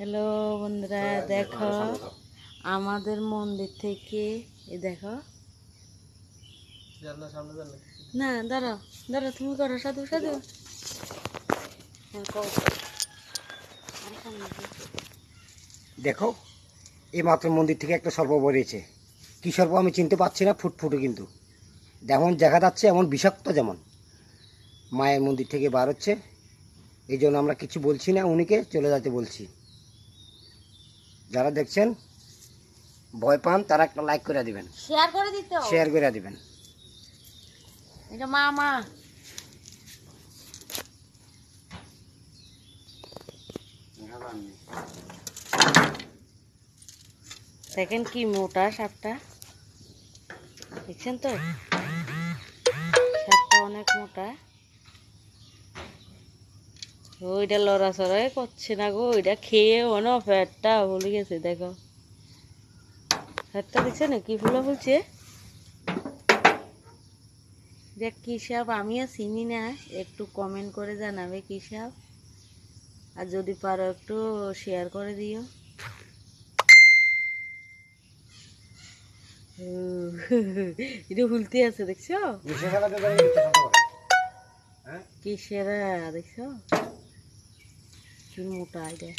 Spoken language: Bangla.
হ্যালো বন্ধুরা, দেখো আমাদের মন্দির থেকে দেখো না, দাঁড়াও দাঁড়াও, তুমি করো সাধু সাধু। দেখো এই মাত্র মন্দির থেকে একটা সর্প বেরিয়েছে। কি সর্প আমি চিনতে পারছি না, ফুটফুটে কিন্তু যেমন দেখা যাচ্ছে এমন বিষাক্ত, যেমন মায়ের মন্দির থেকে বার হচ্ছে। এই জন্য আমরা কিছু বলছি না, উনিকে চলে যেতে বলছি। যারা দেখছেন ভয় পান তারা একটা লাইক করে দিবেন, শেয়ার করে দিতে, শেয়ার করে দিবেন। এটা মা দেখেন কি মোটা সাপটা, দেখছেন তো সাপটা অনেক মোটা। ওইটা লড়াচড়াই করছে না গো, ওইটা খেয়ে মনে পেটটা ভুলে গেছে। দেখো পেটটা দেখছে না কি ফুলা ফুলছে। দেখ কি সাপ, আমিও চিনি না, একটু কমেন্ট করে জানাবে কি সাপ, আর যদি পারো একটু শেয়ার করে দিও। এটা হুলতে আছে দেখছো, কি সেরা দেখছো, কি মোটা এটা।